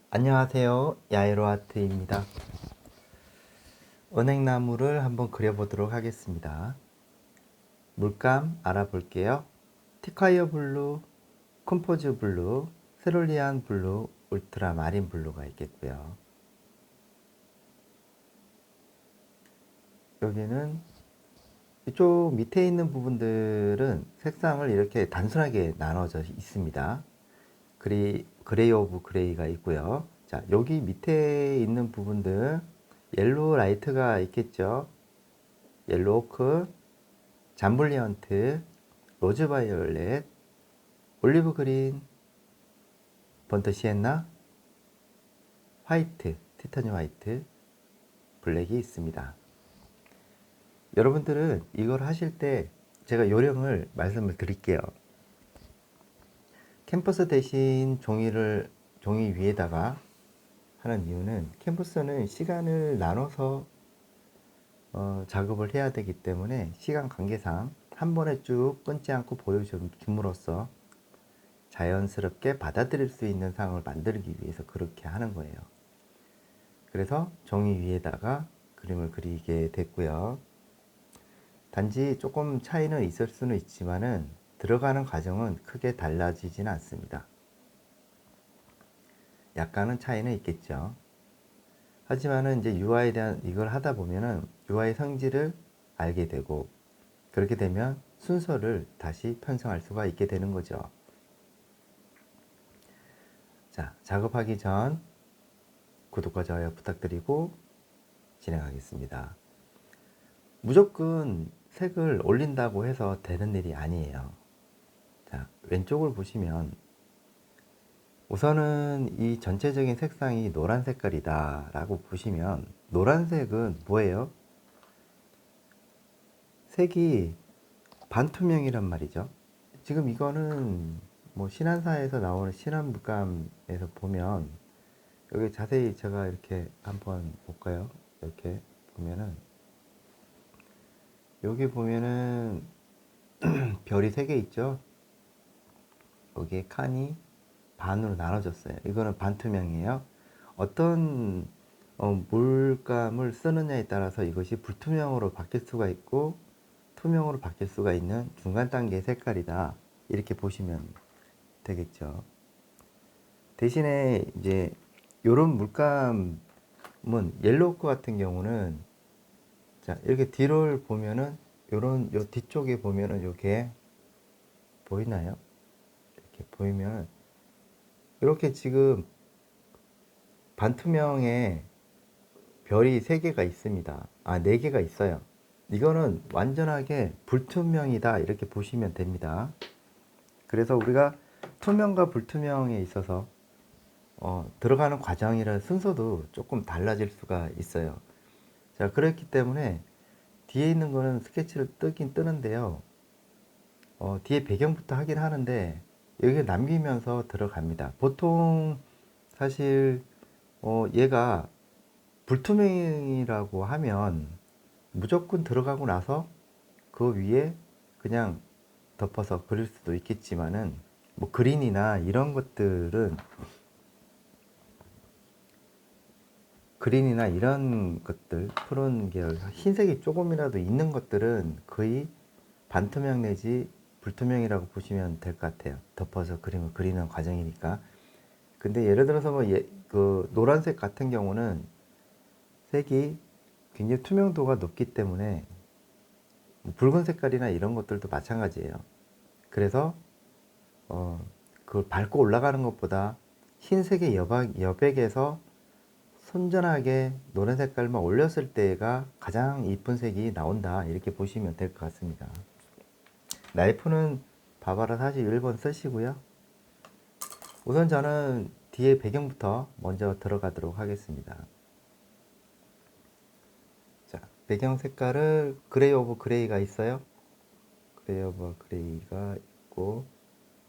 안녕하세요. 야에로아트입니다. 은행나무를 한번 그려보도록 하겠습니다. 물감 알아볼게요. 티콰이어 블루, 컴포즈 블루, 세롤리안 블루, 울트라 마린 블루가 있겠고요. 여기는 이쪽 밑에 있는 부분들은 색상을 이렇게 단순하게 나눠져 있습니다. 그레이 오브 그레이가 있고요. 자, 여기 밑에 있는 부분들 옐로우 라이트가 있겠죠. 옐로우 오크, 잠블리언트, 로즈 바이올렛, 올리브 그린, 번트 시엔나, 화이트, 티타늄 화이트, 블랙이 있습니다. 여러분들은 이걸 하실 때 제가 요령을 말씀을 드릴게요. 캔버스 대신 종이 위에다가 하는 이유는 캔버스는 시간을 나눠서 작업을 해야 되기 때문에 시간 관계상 한 번에 쭉 끊지 않고 보여줌으로써 자연스럽게 받아들일 수 있는 상황을 만들기 위해서 그렇게 하는 거예요. 그래서 종이 위에다가 그림을 그리게 됐고요. 단지 조금 차이는 있을 수는 있지만은 들어가는 과정은 크게 달라지지는 않습니다. 약간은 차이는 있겠죠. 하지만은 이제 UI에 대한 이걸 하다 보면은 UI 성질을 알게 되고 그렇게 되면 순서를 다시 편성할 수가 있게 되는 거죠. 자, 작업하기 전 구독과 좋아요 부탁드리고 진행하겠습니다. 무조건 색을 올린다고 해서 되는 일이 아니에요. 자, 왼쪽을 보시면 우선은 이 전체적인 색상이 노란 색깔이다 라고 보시면 노란색은 뭐예요? 색이 반투명이란 말이죠. 지금 이거는 뭐 신한사에서 나오는 신한 물감에서 보면 여기 자세히 제가 이렇게 한번 볼까요? 이렇게 보면은 여기 보면은 별이 3개 있죠. 여기에 칸이 반으로 나눠졌어요. 이거는 반투명이에요. 어떤 물감을 쓰느냐에 따라서 이것이 불투명으로 바뀔 수가 있고 투명으로 바뀔 수가 있는 중간 단계의 색깔이다. 이렇게 보시면 되겠죠. 대신에 이제 이런 물감은 옐로우 같은 경우는 자, 이렇게 뒤를 보면은 요 뒤쪽에 보면은 이렇게 보이나요? 이렇게 보이면 이렇게 지금 반투명의 별이 3개가 있습니다. 아, 4개가 있어요. 이거는 완전하게 불투명이다. 이렇게 보시면 됩니다. 그래서 우리가 투명과 불투명에 있어서 들어가는 과정이라는 순서도 조금 달라질 수가 있어요. 자, 그렇기 때문에 뒤에 있는 거는 스케치를 뜨긴 뜨는데요. 뒤에 배경부터 하긴 하는데 여기 남기면서 들어갑니다. 보통 사실 얘가 불투명이라고 하면 무조건 들어가고 나서 그 위에 그냥 덮어서 그릴 수도 있겠지만은 뭐 그린이나 이런 것들은 그린이나 이런 것들 푸른 계열 흰색이 조금이라도 있는 것들은 거의 반투명 내지 불투명이라고 보시면 될 것 같아요. 덮어서 그림을 그리는 과정이니까. 근데 예를 들어서 그 노란색 같은 경우는 색이 굉장히 투명도가 높기 때문에 붉은 색깔이나 이런 것들도 마찬가지예요. 그래서 그걸 밟고 올라가는 것보다 흰색의 여백에서 손전하게 노란 색깔만 올렸을 때가 가장 이쁜 색이 나온다 이렇게 보시면 될 것 같습니다. 나이프는 바바라 41번 쓰시고요. 우선 저는 뒤에 배경부터 먼저 들어가도록 하겠습니다. 자, 배경 색깔을 그레이 오브 그레이가 있어요. 그레이 오브 그레이가 있고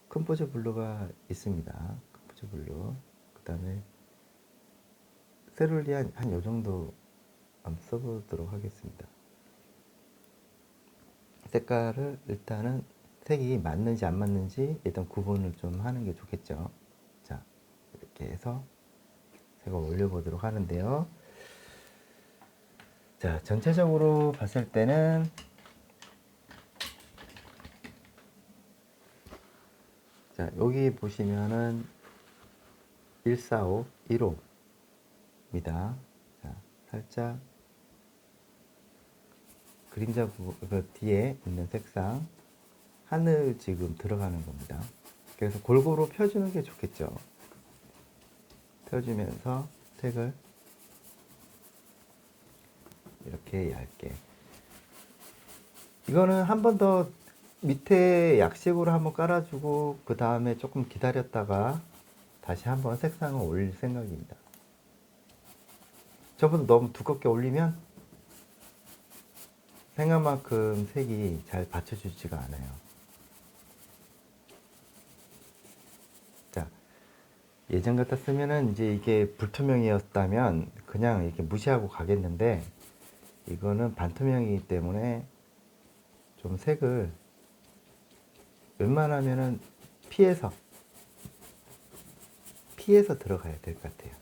컴포즈 블루가 있습니다. 컴포즈 블루. 그 다음에 세룰리안 한 요 정도 한번 써보도록 하겠습니다. 색깔을 일단은 색이 맞는지 안 맞는지 일단 구분을 좀 하는 게 좋겠죠. 자, 이렇게 해서 제가 올려보도록 하는데요. 자, 전체적으로 봤을 때는 자, 여기 보시면은 145, 1호입니다. 자, 살짝 그림자 그 뒤에 있는 색상 하늘 지금 들어가는 겁니다. 그래서 골고루 펴주는 게 좋겠죠. 펴주면서 색을 이렇게 얇게. 이거는 한 번 더 밑에 약식으로 한번 깔아주고 그 다음에 조금 기다렸다가 다시 한번 색상을 올릴 생각입니다. 저보다 너무 두껍게 올리면 생각만큼 색이 잘 받쳐주지가 않아요. 자, 예전 같았으면은 이제 이게 불투명이었다면 그냥 이렇게 무시하고 가겠는데 이거는 반투명이기 때문에 좀 색을 웬만하면은 피해서 들어가야 될 것 같아요.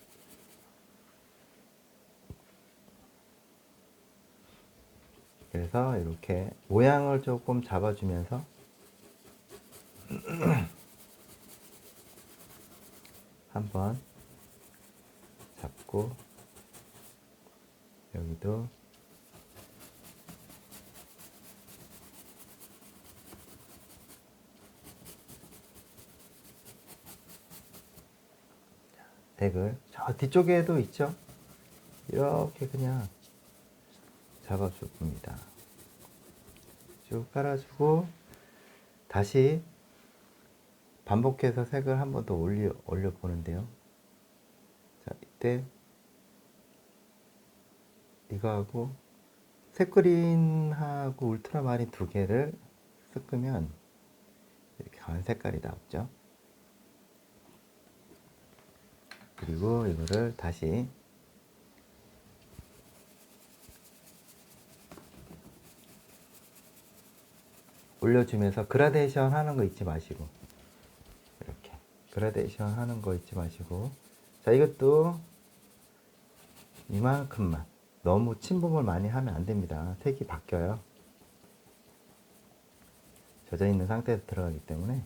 그래서 이렇게 모양을 조금 잡아주면서 한번 잡고 여기도 색을 저 뒤쪽에도 있죠. 이렇게 그냥 잡아줄 겁니다. 쭉 깔아주고 다시 반복해서 색을 한 번 더 올려 보는데요. 자, 이때 이거하고 색그린하고 울트라마린 두 개를 섞으면 이렇게 강한 색깔이 나오죠. 그리고 이거를 다시 올려주면서 그라데이션 하는 거 잊지 마시고 이렇게 그라데이션 하는 거 잊지 마시고 자, 이것도 이만큼만 너무 침범을 많이 하면 안 됩니다. 색이 바뀌어요. 젖어 있는 상태에서 들어가기 때문에.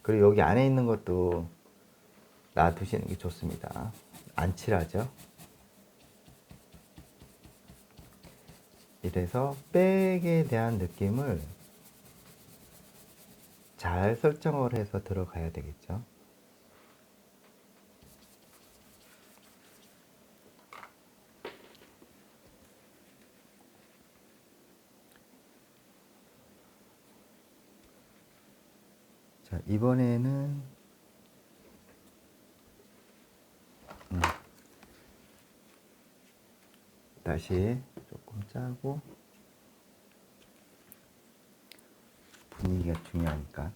그리고 여기 안에 있는 것도 놔두시는 게 좋습니다. 안 칠하죠. 이래서 백에 대한 느낌을 잘 설정을 해서 들어가야 되겠죠. 자, 이번에는 다시 조금 짜고 분위기가 중요하니까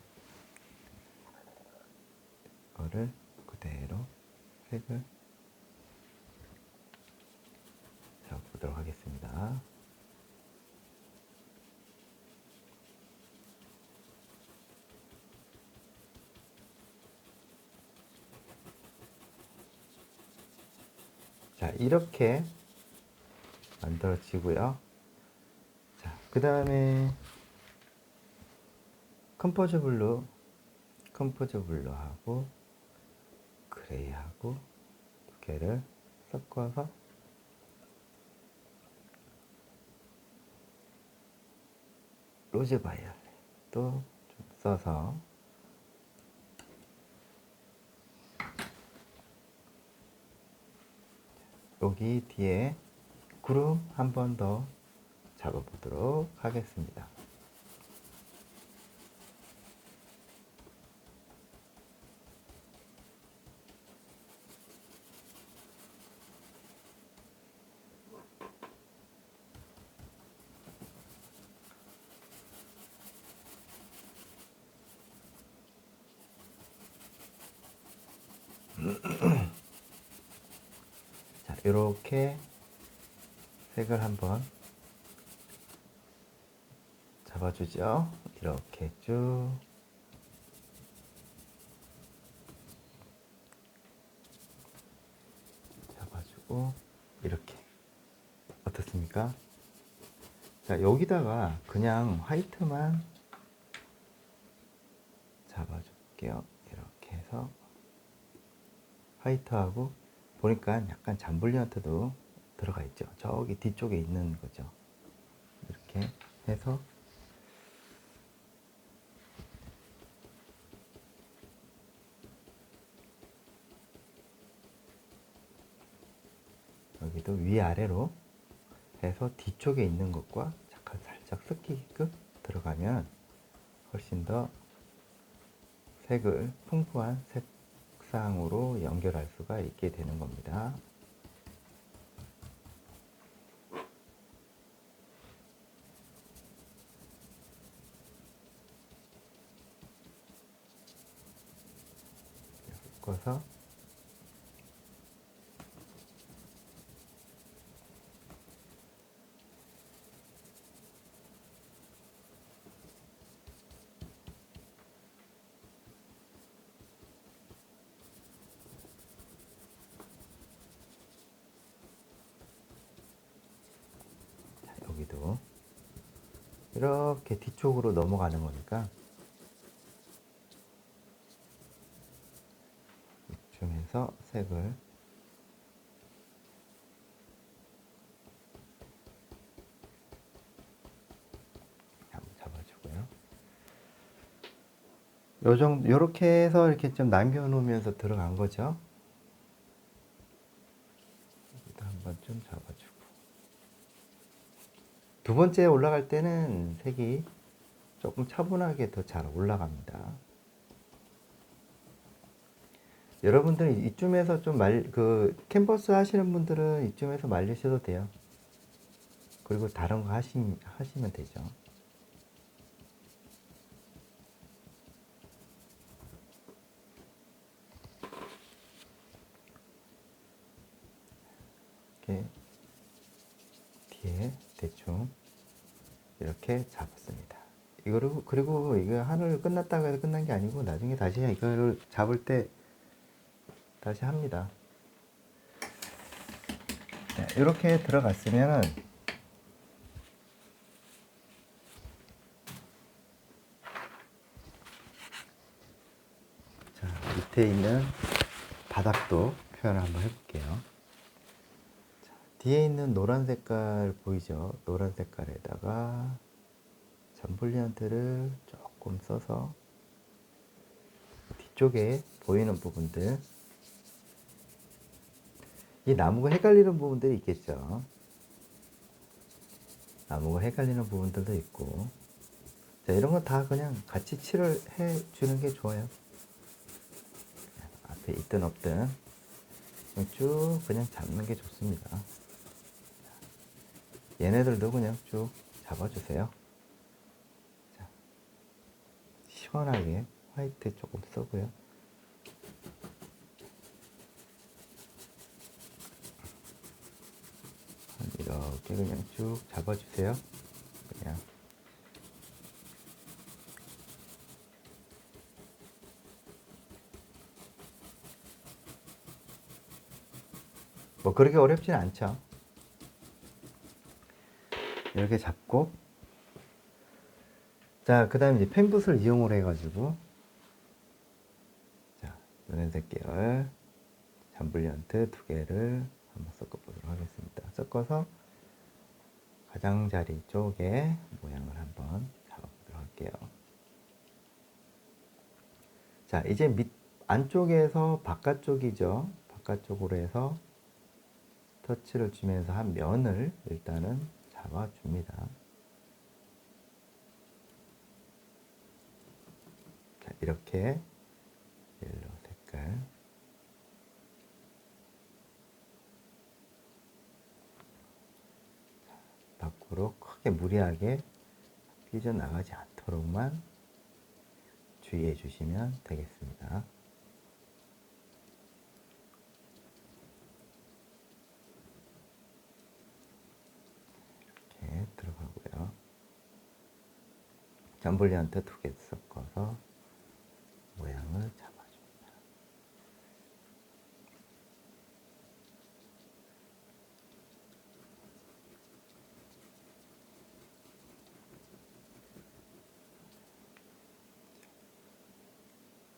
이거를 그대로 색을 잡아보도록 하겠습니다. 자, 이렇게 만들어지고요. 자, 그 다음에 컴포즈 블루하고 그레이하고 두 개를 섞어서 로즈 바이올렛도 좀 써서 여기 뒤에 구름 한 번 더 잡아보도록 하겠습니다. 자, 이렇게 색을 한번 잡아주죠. 이렇게 쭉 잡아주고 이렇게 어떻습니까? 자, 여기다가 그냥 화이트만 잡아줄게요. 이렇게 해서 화이트하고 보니까 약간 잠블리한테도 들어가 있죠. 저기 뒤쪽에 있는 거죠. 이렇게 해서 여기도 위아래로 해서 뒤쪽에 있는 것과 잠깐 살짝 섞이게끔 들어가면 훨씬 더 색을 풍부한 색상으로 연결할 수가 있게 되는 겁니다. 섞어서 여기도 이렇게 뒤쪽으로 넘어가는 거니까 이쯤에서 색을 한번 잡아주고요. 요 정도 요렇게 해서 이렇게 좀 남겨 놓으면서 들어간 거죠. 여기도 한번 좀 잡아주고 두 번째 올라갈 때는 색이 조금 차분하게 더 잘 올라갑니다. 여러분들은 이쯤에서 좀 캔버스 하시는 분들은 이쯤에서 말리셔도 돼요. 그리고 다른 거 하시면 되죠. 이렇게 뒤에 대충 이렇게 잡았습니다. 그리고 이거 하늘 끝났다고 해서 끝난 게 아니고 나중에 다시 이거를 잡을 때 다시 합니다. 네, 이렇게 들어갔으면은 자, 밑에 있는 바닥도 표현을 한번 해볼게요. 자, 뒤에 있는 노란 색깔 보이죠? 노란 색깔에다가 잠블리안트를 조금 써서 뒤쪽에 보이는 부분들, 이 나무가 헷갈리는 부분들이 있겠죠. 나무가 헷갈리는 부분들도 있고, 자, 이런 거 다 그냥 같이 칠을 해 주는 게 좋아요. 앞에 있든 없든 쭉 그냥 잡는 게 좋습니다. 얘네들도 그냥 쭉 잡아주세요. 자, 시원하게 화이트 조금 쓰고요. 이렇게 그냥 쭉 잡아주세요. 그냥 뭐 그렇게 어렵진 않죠. 이렇게 잡고, 자, 그 다음에 이제 펜붓을 이용을 해가지고, 자, 연연색 계열 잠블리안트 두 개를 한번 섞어보도록 하겠습니다. 섞어서 가장자리 쪽에 모양을 한번 잡아보도록 할게요. 자, 이제 안쪽에서 바깥쪽이죠. 바깥쪽으로 해서 터치를 주면서 한 면을 일단은 잡아줍니다. 자, 이렇게 옐로우 색깔 밖으로 크게 무리하게 삐져나가지 않도록만 주의해 주시면 되겠습니다. 이렇게 들어가고요. 잠블리안트 두 개 섞어서 모양을 잡아줍니다.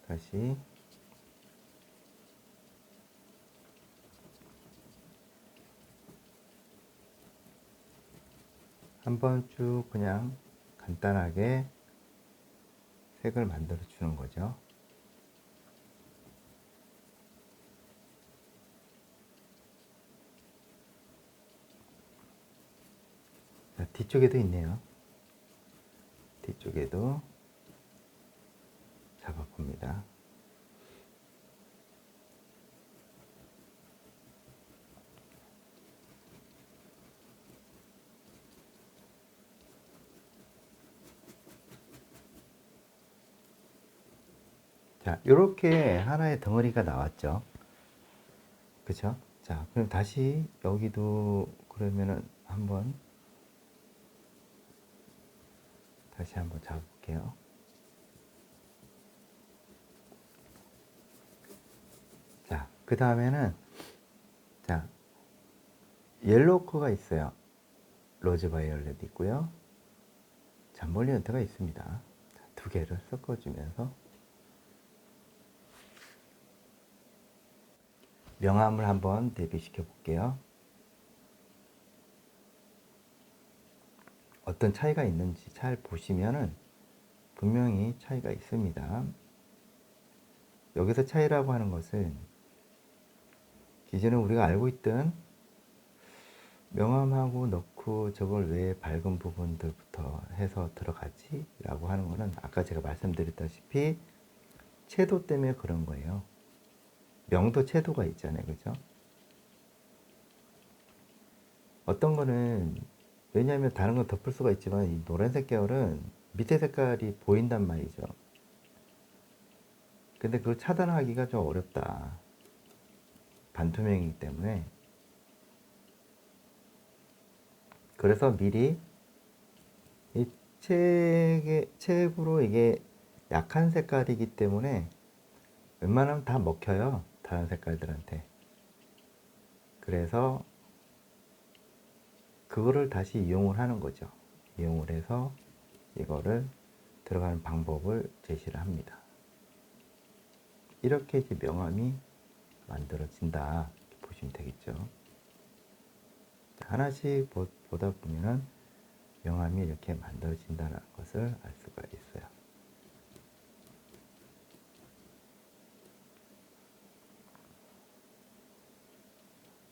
다시 한번 쭉 그냥 간단하게 색을 만들어 주는 거죠. 자, 뒤쪽에도 있네요. 뒤쪽에도 잡아봅니다. 자, 이렇게 하나의 덩어리가 나왔죠. 그쵸? 자, 그럼 다시 여기도 그러면은 다시 한번 잡아볼게요. 자, 그 다음에는 자, 옐로우커가 있어요. 로즈 바이올렛 있고요. 잠볼리언트가 있습니다. 자, 두 개를 섞어주면서 명암을 한번 대비시켜 볼게요. 어떤 차이가 있는지 잘 보시면은 분명히 차이가 있습니다. 여기서 차이라고 하는 것은 기존에 우리가 알고 있던 명암하고 넣고 저걸 왜 밝은 부분들부터 해서 들어가지? 라고 하는 거는 아까 제가 말씀드렸다시피 채도 때문에 그런 거예요. 명도 채도가 있잖아요. 그죠? 어떤 거는 왜냐하면 다른 건 덮을 수가 있지만 이 노란색 계열은 밑에 색깔이 보인단 말이죠. 근데 그걸 차단하기가 좀 어렵다. 반투명이기 때문에. 그래서 미리 이 책으로 이게 약한 색깔이기 때문에 웬만하면 다 먹혀요. 다른 색깔들한테. 그래서 그거를 다시 이용을 하는 거죠. 이용을 해서 이거를 들어가는 방법을 제시를 합니다. 이렇게 이제 명암이 만들어진다. 이렇게 보시면 되겠죠. 하나씩 보다 보면은 명암이 이렇게 만들어진다는 것을 알 수가 있어요.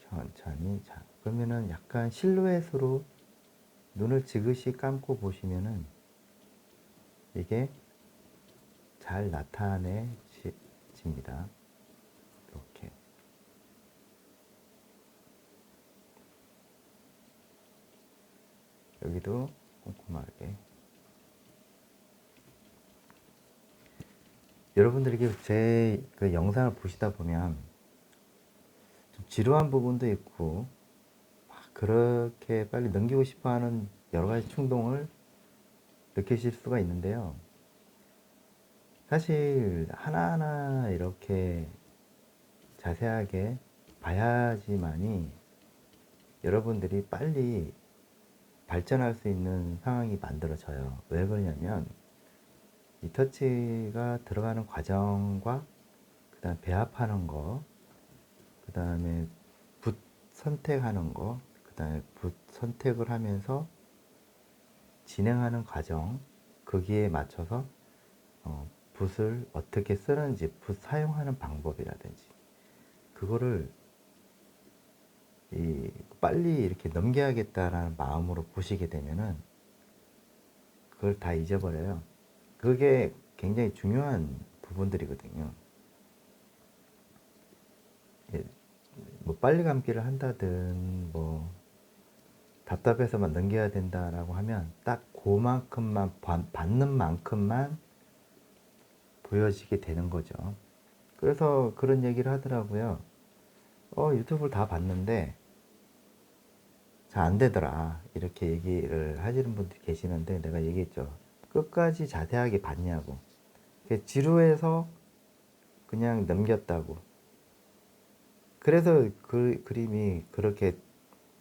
천천히. 자, 그러면은 약간 실루엣으로 눈을 지그시 감고 보시면은 이게 잘 나타내집니다. 이렇게. 여기도 꼼꼼하게. 여러분들이 제 그 영상을 보시다 보면 좀 지루한 부분도 있고 막 그렇게 빨리 넘기고 싶어 하는 여러 가지 충동을 느끼실 수가 있는데요. 사실 하나하나 이렇게 자세하게 봐야지만이 여러분들이 빨리 발전할 수 있는 상황이 만들어져요. 왜 그러냐면 리터치가 들어가는 과정과 그 다음 배합하는 거, 그 다음에 붓 선택하는 거, 그 다음에 붓 선택을 하면서 진행하는 과정, 거기에 맞춰서 붓을 어떻게 쓰는지, 붓 사용하는 방법이라든지 그거를 빨리 이렇게 넘겨야겠다라는 마음으로 보시게 되면은 그걸 다 잊어버려요. 그게 굉장히 중요한 부분들이거든요. 예, 뭐 빨리 감기를 한다든 뭐 답답해서만 넘겨야 된다라고 하면 딱 그만큼만 받는 만큼만 보여지게 되는 거죠. 그래서 그런 얘기를 하더라고요. 유튜브를 다 봤는데 잘 안 되더라. 이렇게 얘기를 하시는 분들이 계시는데 내가 얘기했죠. 끝까지 자세하게 봤냐고. 지루해서 그냥 넘겼다고. 그래서 그 그림이 그렇게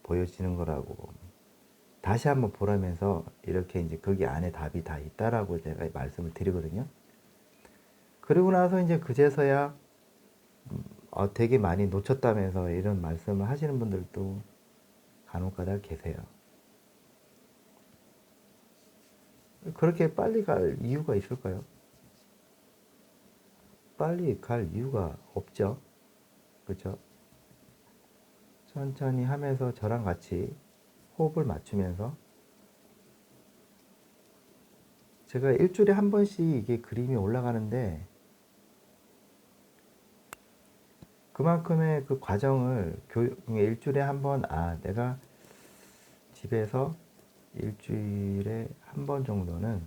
보여지는 거라고. 다시 한번 보라면서 이렇게 이제 거기 안에 답이 다 있다라고 제가 말씀을 드리거든요. 그리고 나서 이제 그제서야 되게 많이 놓쳤다면서 이런 말씀을 하시는 분들도 간혹가다 계세요. 그렇게 빨리 갈 이유가 있을까요? 빨리 갈 이유가 없죠. 그렇죠? 천천히 하면서 저랑 같이 호흡을 맞추면서 제가 일주일에 한 번씩 이게 그림이 올라가는데 그만큼의 그 과정을 일주일에 한 번, 내가 집에서 일주일에 한 번 정도는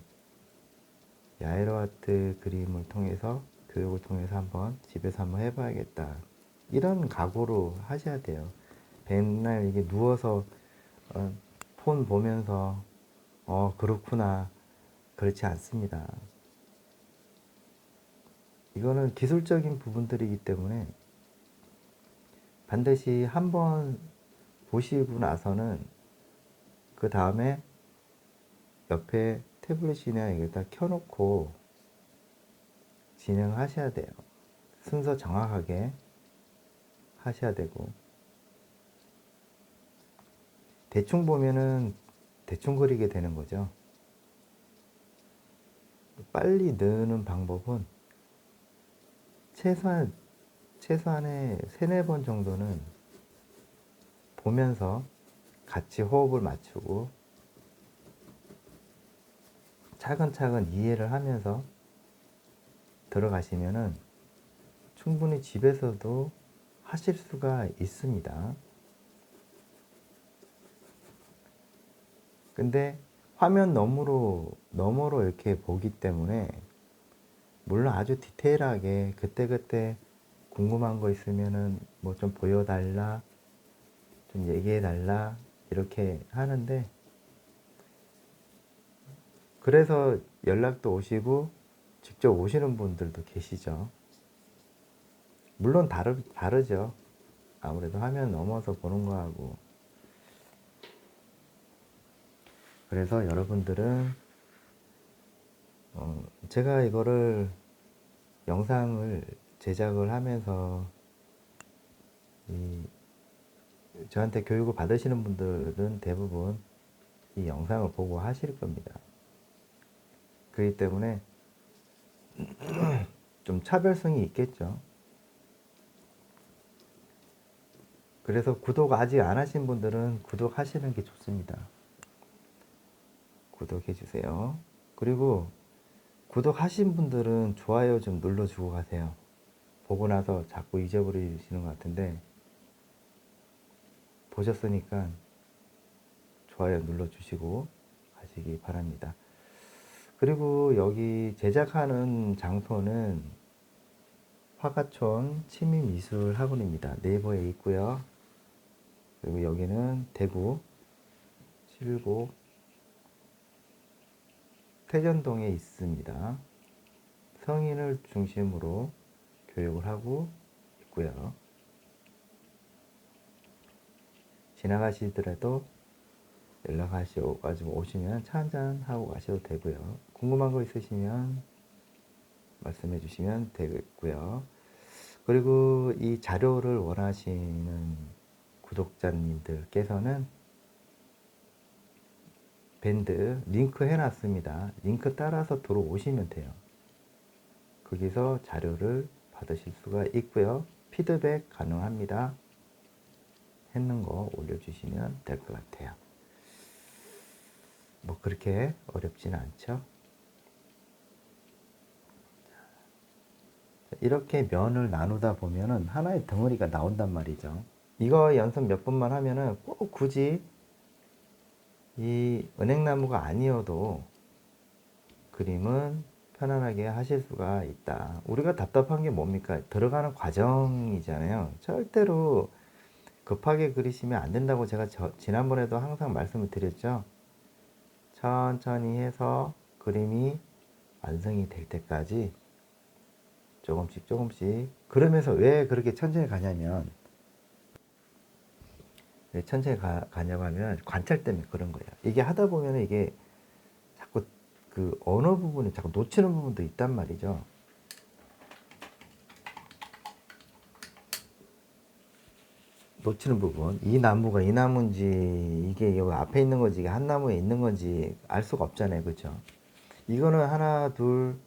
야에로 아트 그림을 통해서 교육을 통해서 한번 집에서 한번 해봐야겠다. 이런 각오로 하셔야 돼요. 맨날 이게 누워서 폰 보면서 그렇구나. 그렇지 않습니다. 이거는 기술적인 부분들이기 때문에 반드시 한번 보시고 나서는 그 다음에 옆에 태블릿이나 이걸 켜놓고 진행하셔야 돼요. 순서 정확하게 하셔야 되고 대충 보면은 대충 그리게 되는 거죠. 빨리 느는 방법은 최소한의 3-4번 정도는 보면서 같이 호흡을 맞추고 차근차근 이해를 하면서 들어가시면은 충분히 집에서도 하실 수가 있습니다. 근데 화면 너머로 이렇게 보기 때문에 물론 아주 디테일하게 그때그때 궁금한 거 있으면은 뭐 좀 보여달라, 좀 얘기해달라 이렇게 하는데 그래서 연락도 오시고 직접 오시는 분들도 계시죠. 물론 다르죠. 아무래도 화면 넘어서 보는 거하고. 그래서 여러분들은 제가 이거를 영상을 제작을 하면서 저한테 교육을 받으시는 분들은 대부분 이 영상을 보고 하실 겁니다. 그렇기 때문에 좀 차별성이 있겠죠. 그래서 구독 아직 안 하신 분들은 구독하시는 게 좋습니다. 구독해 주세요. 그리고 구독하신 분들은 좋아요 좀 눌러주고 가세요. 보고 나서 자꾸 잊어버리시는 것 같은데 보셨으니까 좋아요 눌러주시고 가시기 바랍니다. 그리고 여기 제작하는 장소는 화가촌 치미미술학원입니다. 네이버에 있고요. 그리고 여기는 대구 칠곡 태전동에 있습니다. 성인을 중심으로 교육을 하고 있고요. 지나가시더라도 연락하시고 오시면 차 한잔 하고 가셔도 되고요. 궁금한 거 있으시면 말씀해 주시면 되겠고요. 그리고 이 자료를 원하시는 구독자님들께서는 밴드 링크 해놨습니다. 링크 따라서 들어오시면 돼요. 거기서 자료를 받으실 수가 있고요. 피드백 가능합니다. 했는 거 올려주시면 될 것 같아요. 뭐 그렇게 어렵지는 않죠. 이렇게 면을 나누다 보면은 하나의 덩어리가 나온단 말이죠. 이거 연습 몇 번만 하면은 꼭 굳이 이 은행나무가 아니어도 그림은 편안하게 하실 수가 있다. 우리가 답답한 게 뭡니까? 들어가는 과정이잖아요. 절대로 급하게 그리시면 안 된다고 제가 지난번에도 항상 말씀을 드렸죠. 천천히 해서 그림이 완성이 될 때까지 조금씩 그러면서 왜 그렇게 천천히 가냐면 왜 천천히 가냐고 하면 관찰 때문에 그런 거예요. 이게 하다 보면 이게 자꾸 그 언어 부분이 자꾸 놓치는 부분도 있단 말이죠. 놓치는 부분, 이 나무가 이 나무인지 이게 여기 앞에 있는 건지 이게 한 나무에 있는 건지 알 수가 없잖아요, 그렇죠? 이거는 하나 둘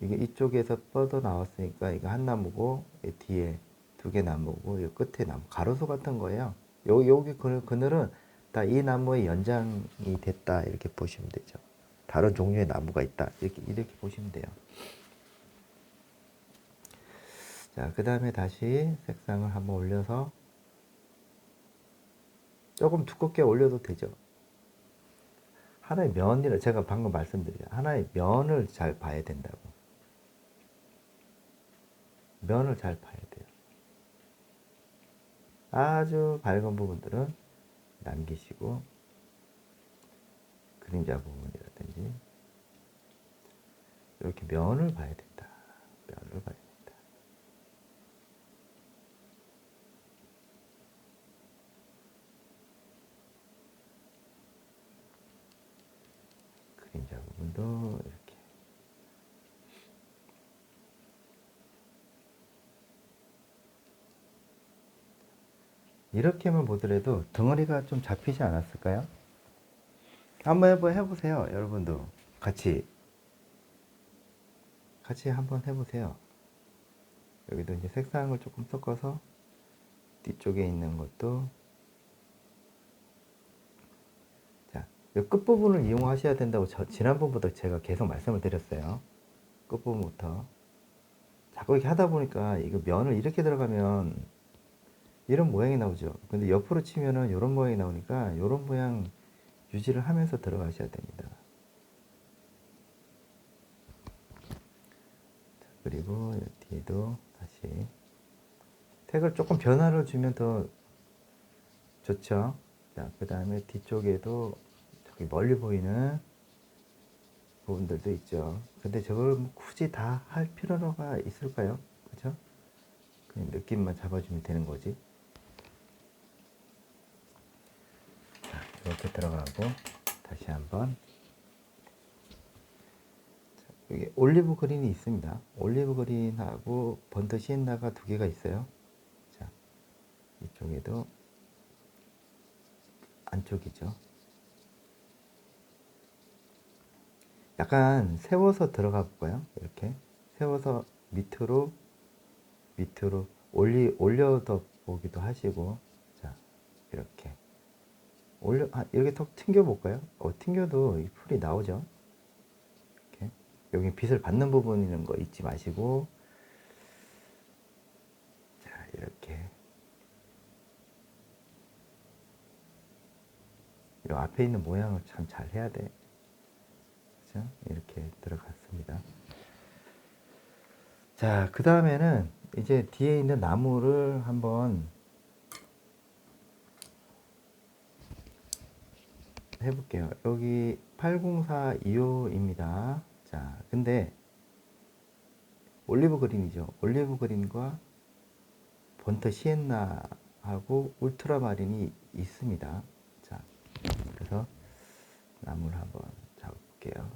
이게 이쪽에서 뻗어 나왔으니까 이거 한 나무고 이 뒤에 두 개 나무고 이 끝에 나무 가로수 같은 거예요. 여기 그늘은 다 이 나무의 연장이 됐다 이렇게 보시면 되죠. 다른 종류의 나무가 있다 이렇게 보시면 돼요. 자, 그 다음에 다시 색상을 한번 올려서 조금 두껍게 올려도 되죠. 하나의 면이라 제가 방금 말씀드린 하나의 면을 잘 봐야 된다고. 면을 잘 봐야 돼요. 아주 밝은 부분들은 남기시고 그림자 부분이라든지 이렇게 면을 봐야 된다. 면을 봐야 된다. 그림자 부분도 이렇게 이렇게만 보더라도 덩어리가 좀 잡히지 않았을까요? 한번 해보세요. 여러분도 같이 한번 해보세요. 여기도 이제 색상을 조금 섞어서 뒤쪽에 있는 것도 자, 이 끝부분을 이용하셔야 된다고 지난번부터 제가 계속 말씀을 드렸어요. 끝부분부터 자꾸 이렇게 하다 보니까 이거 면을 이렇게 들어가면 이런 모양이 나오죠. 근데 옆으로 치면은 이런 모양이 나오니까 이런 모양 유지를 하면서 들어가셔야 됩니다. 자, 그리고 뒤에도 다시 색을 조금 변화를 주면 더 좋죠. 자, 그 다음에 뒤쪽에도 저기 멀리 보이는 부분들도 있죠. 근데 저걸 굳이 다 할 필요가 있을까요? 그죠? 그냥 느낌만 잡아주면 되는 거지. 자, 이렇게 들어가고 다시 한번 여기 올리브 그린이 있습니다. 올리브 그린하고 번트 시엔나가 두 개가 있어요. 자, 이쪽에도 안쪽이죠. 약간 세워서 들어가 볼까요? 이렇게 세워서 밑으로 올려서 보기도 하시고, 자, 이렇게 이렇게 턱 튕겨 볼까요? 튕겨도 이 풀이 나오죠. 이렇게 여기 빛을 받는 부분 있는 거 잊지 마시고, 자, 이렇게 이 앞에 있는 모양을 참 잘 해야 돼. 그죠? 이렇게 들어갔습니다. 자, 그 다음에는 이제 뒤에 있는 나무를 한번 해볼게요. 여기 8042호입니다. 자, 근데 올리브 그린이죠. 올리브 그린과 번트 시엔나하고 울트라마린이 있습니다. 자, 그래서 나무를 한번 잡을게요.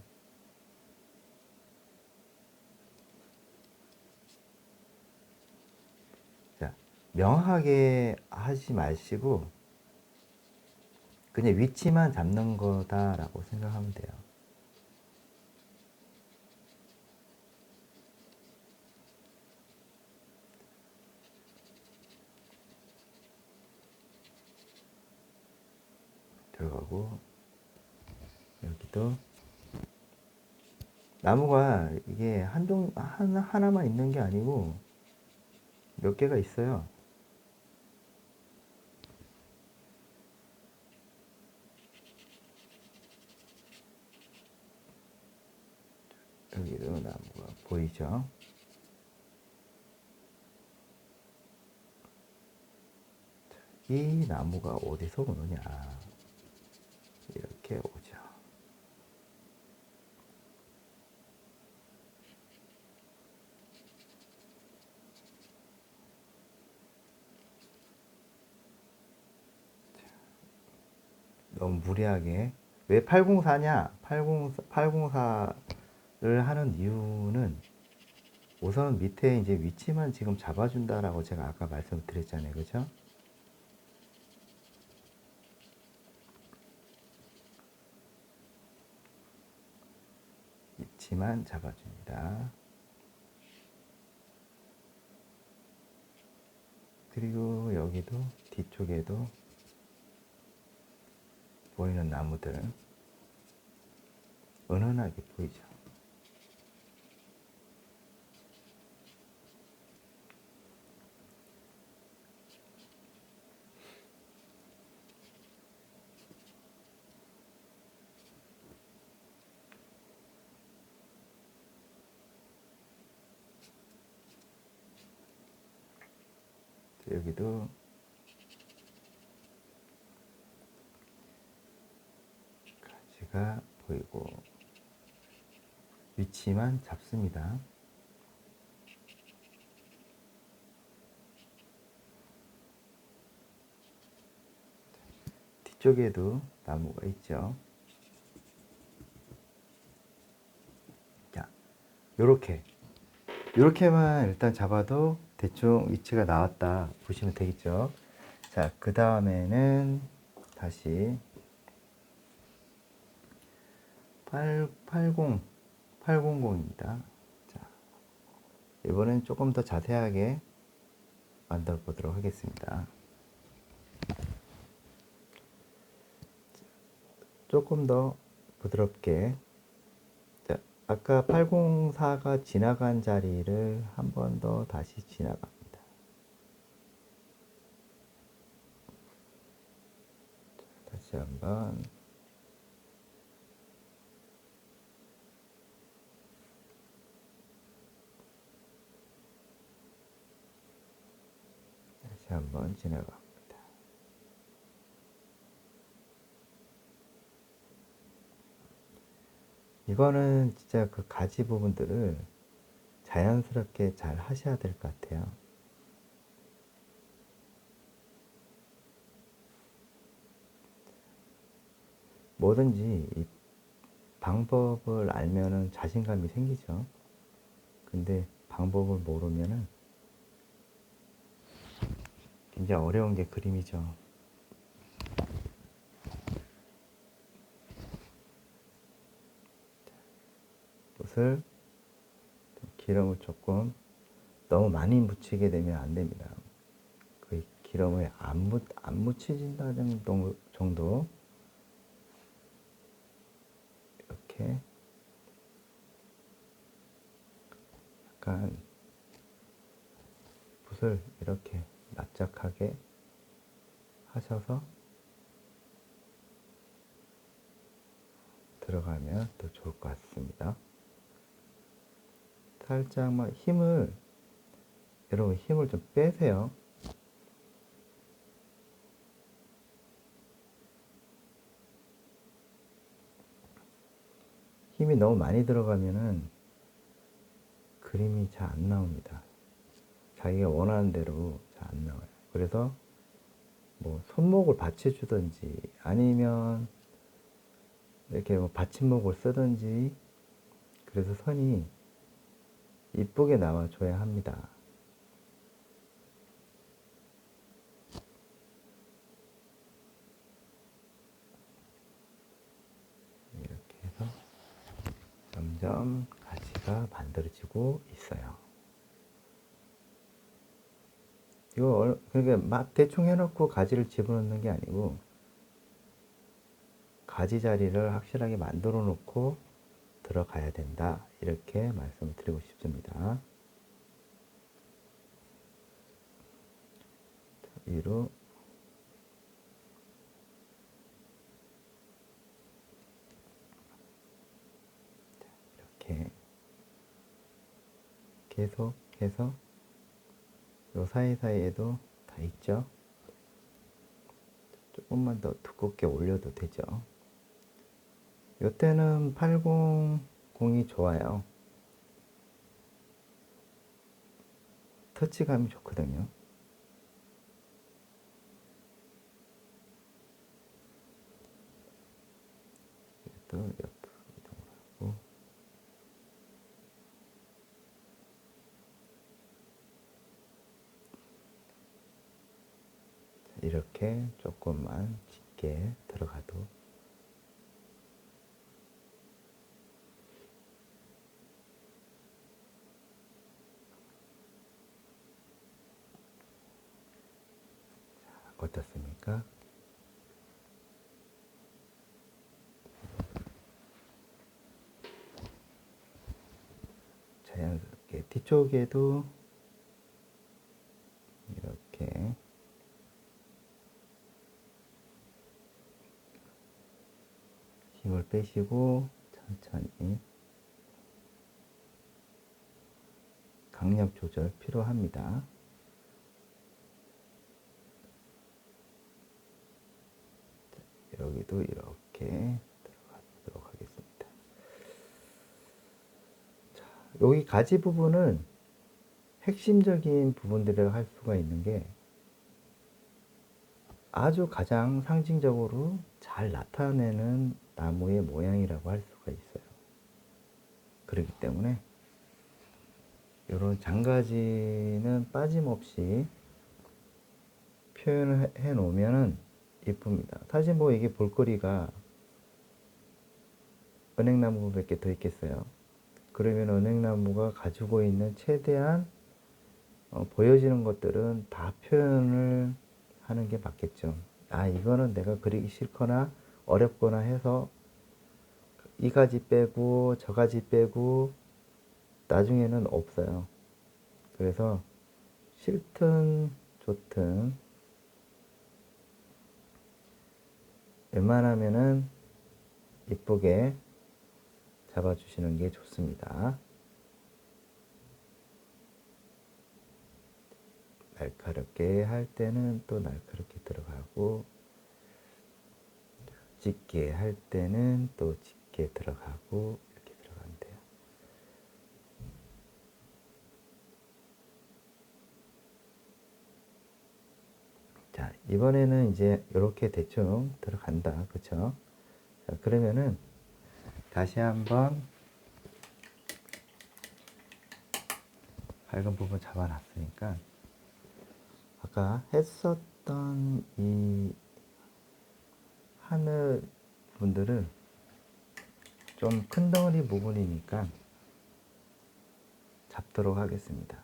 자, 명확하게 하지 마시고 그냥 위치만 잡는 거다라고 생각하면 돼요. 들어가고 여기도 나무가 이게 하나만 있는 게 아니고 몇 개가 있어요. 여기도 나무가 보이죠? 이 나무가 어디서 오느냐? 이렇게 오죠. 너무 무리하게. 왜 804냐? 804를 하는 이유는 우선 밑에 이제 위치만 지금 잡아준다라고 제가 아까 말씀드렸잖아요. 그죠? 위치만 잡아줍니다. 그리고 여기도 뒤쪽에도 보이는 나무들 은은하게 보이죠. 여기도 가지가 보이고 위치만 잡습니다. 뒤쪽에도 나무가 있죠. 자, 요렇게만 일단 잡아도 대충 위치가 나왔다 보시면 되겠죠. 자, 그 다음에는 다시 800입니다. 자, 이번엔 조금 더 자세하게 만들어 보도록 하겠습니다. 조금 더 부드럽게. 자, 아까 804가 지나간 자리를 한 번 더 다시 지나갑니다. 자, 다시 한번. 다시 한번 지나갑니다. 이거는 진짜 그 가지 부분들을 자연스럽게 잘 하셔야 될 것 같아요. 뭐든지 이 방법을 알면은 자신감이 생기죠. 근데 방법을 모르면은 굉장히 어려운 게 그림이죠. 붓을 기름을 조금 너무 많이 묻히게 되면 안 됩니다. 그 기름을 안 묻혀진다는 정도 이렇게 약간 붓을 이렇게 납작하게 하셔서 들어가면 더 좋을 것 같습니다. 살짝만 여러분 힘을 좀 빼세요. 힘이 너무 많이 들어가면은 그림이 잘 안 나옵니다. 자기가 원하는 대로 잘 안 나와요. 그래서 뭐 손목을 받쳐주든지 아니면 이렇게 뭐 받침목을 쓰든지 그래서 선이 이쁘게 나와줘야 합니다. 이렇게 해서 점점 가지가 만들어지고 있어요. 이거 그러니까 막 대충 해놓고 가지를 집어넣는 게 아니고 가지 자리를 확실하게 만들어 놓고 들어가야 된다. 이렇게 말씀을 드리고 싶습니다. 위로 이렇게 계속해서 요 사이사이에도 다 있죠. 조금만 더 두껍게 올려도 되죠. 요때는 800이 좋아요. 터치감이 좋거든요. 또 옆으로 이동을 하고 이렇게 조금만 짙게 들어가도 어떻습니까? 자연스럽게 뒤쪽에도 이렇게 힘을 빼시고 천천히 강약 조절 필요합니다. 여기도 이렇게 들어가 보도록 하겠습니다. 자, 여기 가지 부분은 핵심적인 부분들을 할 수가 있는 게 아주 가장 상징적으로 잘 나타내는 나무의 모양이라고 할 수가 있어요. 그렇기 때문에 이런 장가지는 빠짐없이 표현을 해 놓으면 이쁩니다. 사실 뭐 이게 볼거리가 은행나무밖에 더 있겠어요. 그러면 은행나무가 가지고 있는 최대한 보여지는 것들은 다 표현을 하는 게 맞겠죠. 아, 이거는 내가 그리기 싫거나 어렵거나 해서 이 가지 빼고 저 가지 빼고 나중에는 없어요. 그래서 싫든 좋든 웬만하면은 이쁘게 잡아주시는 게 좋습니다. 날카롭게 할 때는 또 날카롭게 들어가고 짙게 할 때는 또 짙게 들어가고 이렇게 들어가면 돼요. 자, 이번에는 이제 이렇게 대충 들어간다. 그쵸? 자, 그러면은 다시 한번 밝은 부분 잡아놨으니까 아까 했었던 이 하늘 부분들을 좀 큰 덩어리 부분이니까 잡도록 하겠습니다.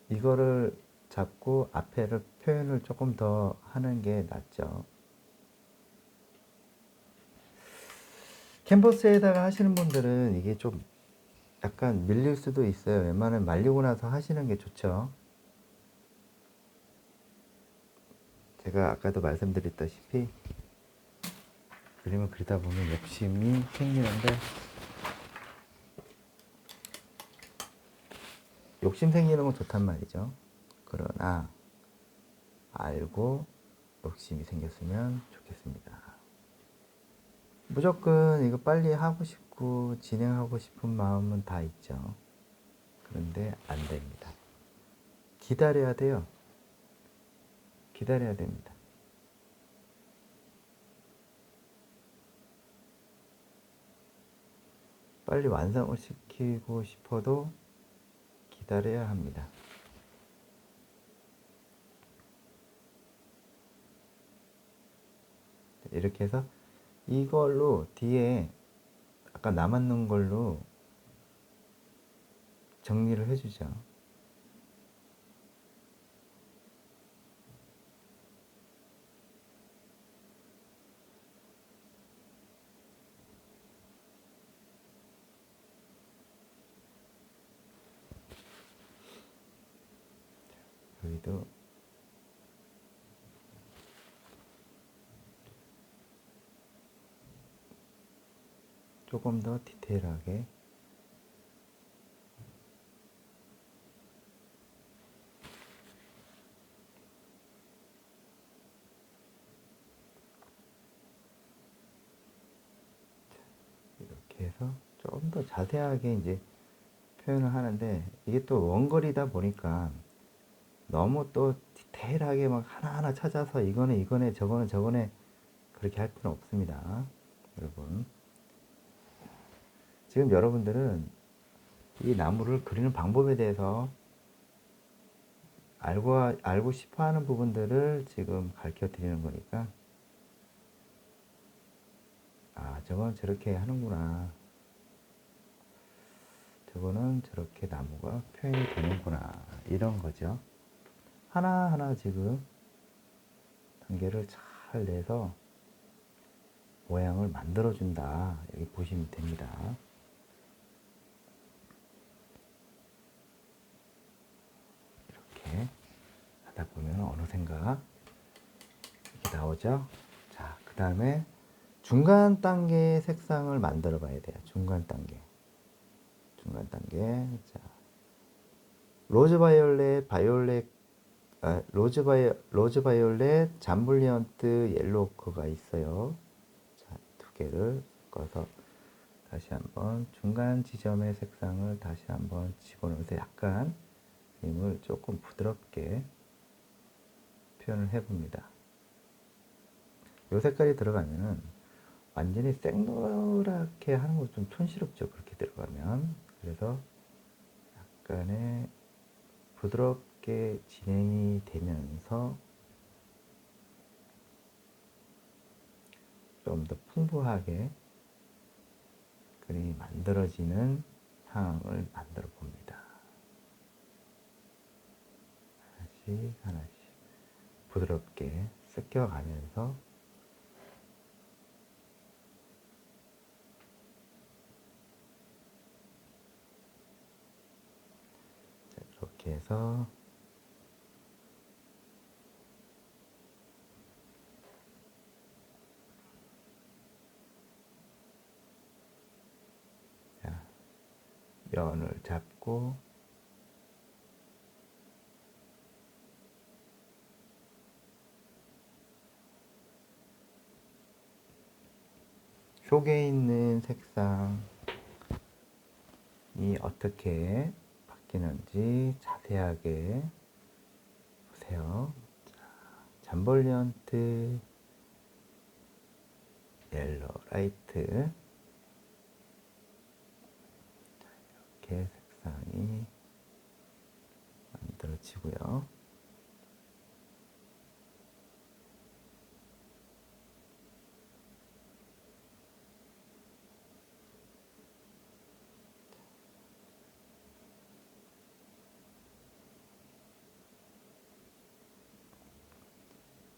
이거를 잡고 앞에를 표현을 조금 더 하는 게 낫죠. 캔버스에다가 하시는 분들은 이게 좀 약간 밀릴 수도 있어요. 웬만하면 말리고 나서 하시는 게 좋죠. 제가 아까도 말씀드렸다시피 그림을 그리다 보면 욕심이 생기는데 욕심 생기는 건 좋단 말이죠. 그러나 알고 욕심이 생겼으면 좋겠습니다. 무조건 이거 빨리 하고 싶고 진행하고 싶은 마음은 다 있죠. 그런데 안 됩니다. 기다려야 돼요. 기다려야 됩니다. 빨리 완성을 시키고 싶어도 기다려야 합니다. 이렇게 해서 이걸로 뒤에 아까 남았는 걸로 정리를 해주죠. 여기도 조금 더 디테일하게 이렇게 해서 좀 더 자세하게 이제 표현을 하는데 이게 또 원거리다 보니까 너무 또 디테일하게 막 하나하나 찾아서 이거는 이거네 저거는 저거네 그렇게 할 필요는 없습니다. 여러분 지금 여러분들은 이 나무를 그리는 방법에 대해서 알고 싶어 하는 부분들을 지금 가르쳐 드리는 거니까 아 저건 저렇게 하는구나 저거는 저렇게 나무가 표현이 되는구나 이런 거죠. 하나하나 지금 단계를 잘 내서 모양을 만들어 준다, 여기 보시면 됩니다. 이렇게 하다 보면 어느샌가 이렇게 나오죠. 자, 그 다음에 중간 단계의 색상을 만들어 봐야 돼요. 중간 단계. 자, 로즈 바이올렛, 잠블리언트, 옐로우커가 있어요. 자, 두 개를 섞어서 다시 한번 중간 지점의 색상을 다시 한번 집어넣어서 약간 그림을 조금 부드럽게 표현을 해봅니다. 이 색깔이 들어가면은 완전히 생노랗게 하는 거 좀 촌스럽죠. 그렇게 들어가면. 그래서 약간의 부드럽게 진행이 되면서 좀 더 풍부하게 그림이 만들어지는 상황을 만들어 봅니다. 하나씩 하나씩 부드럽게 섞여가면서 이렇게 해서 면을 잡고 속에 있는 색상이 어떻게 바뀌는지 자세하게 보세요. 잠벌리언트, 옐로 라이트, 이렇게 색상이 만들어지고요.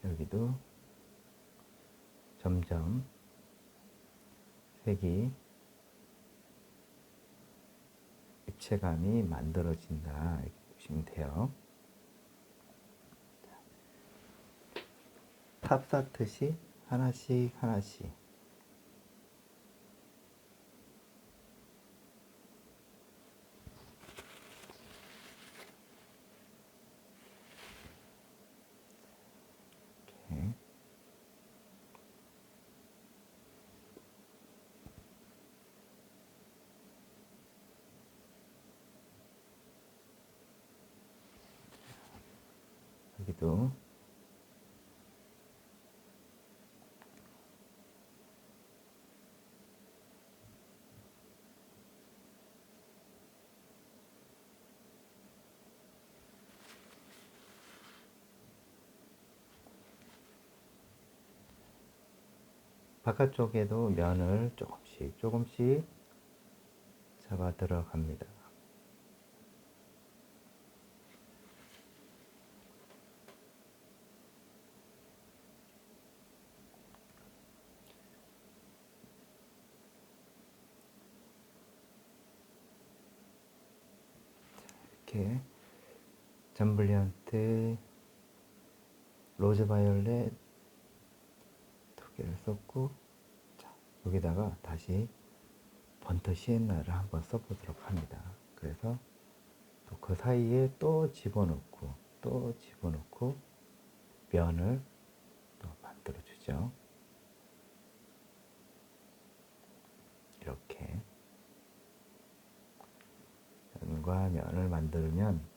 여기도 점점 색이 입체감이 만들어진다, 이렇게 보시면 돼요. 탑 쌓듯이 하나씩 하나씩 이렇게 여기도 바깥쪽에도 면을 조금씩 조금씩 잡아 들어갑니다. 이렇게 잠블리언트, 로즈 바이올렛 두 개를 썼고, 자, 여기다가 다시 번터 시엔나를 한번 써보도록 합니다. 그래서 또 그 사이에 또 집어넣고 면을 또 만들어 주죠. 이렇게 면과 면을 만들면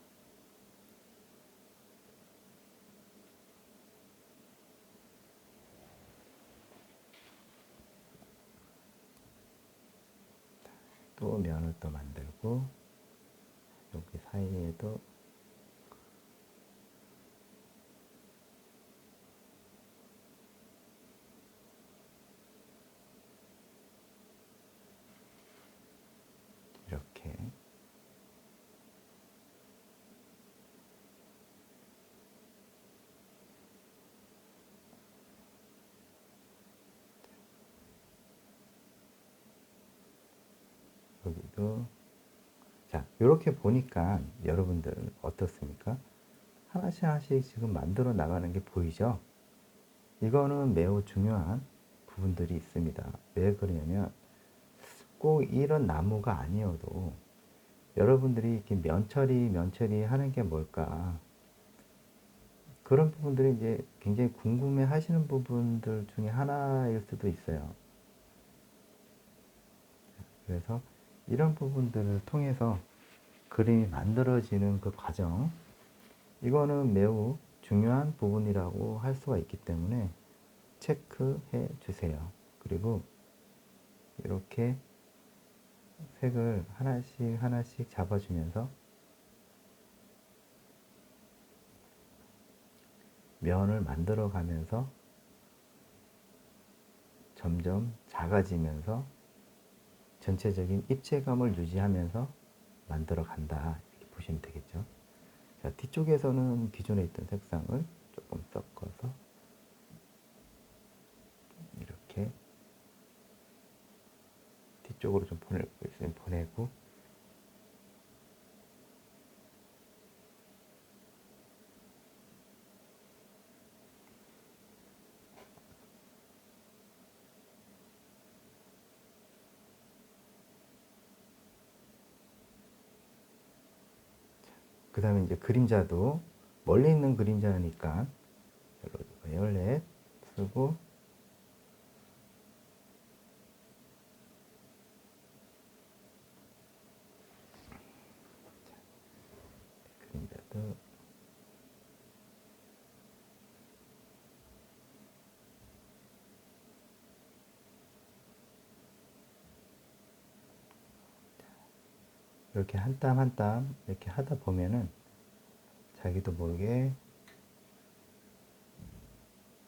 또 면을 또 만들고, 여기 사이에도 이렇게 여기도. 자, 이렇게 보니까 여러분들 어떻습니까? 하나씩 하나씩 지금 만들어 나가는 게 보이죠? 이거는 매우 중요한 부분들이 있습니다. 왜 그러냐면 꼭 이런 나무가 아니어도 여러분들이 이렇게 면처리 하는 게 뭘까? 그런 부분들이 이제 굉장히 궁금해 하시는 부분들 중에 하나일 수도 있어요. 그래서 이런 부분들을 통해서 그림이 만들어지는 그 과정, 이거는 매우 중요한 부분이라고 할 수가 있기 때문에 체크해 주세요. 그리고 이렇게 색을 하나씩 하나씩 잡아주면서 면을 만들어 가면서 점점 작아지면서 전체적인 입체감을 유지하면서 만들어 간다, 이렇게 보시면 되겠죠. 자, 뒤쪽에서는 기존에 있던 색상을 조금 섞어서 이렇게 뒤쪽으로 좀 보낼 거 있으면 보내고, 그 다음에 이제 그림자도 멀리 있는 그림자니까 베어렛 쓰고, 그림자도 이렇게 한 땀 한 땀 이렇게 하다 보면은 자기도 모르게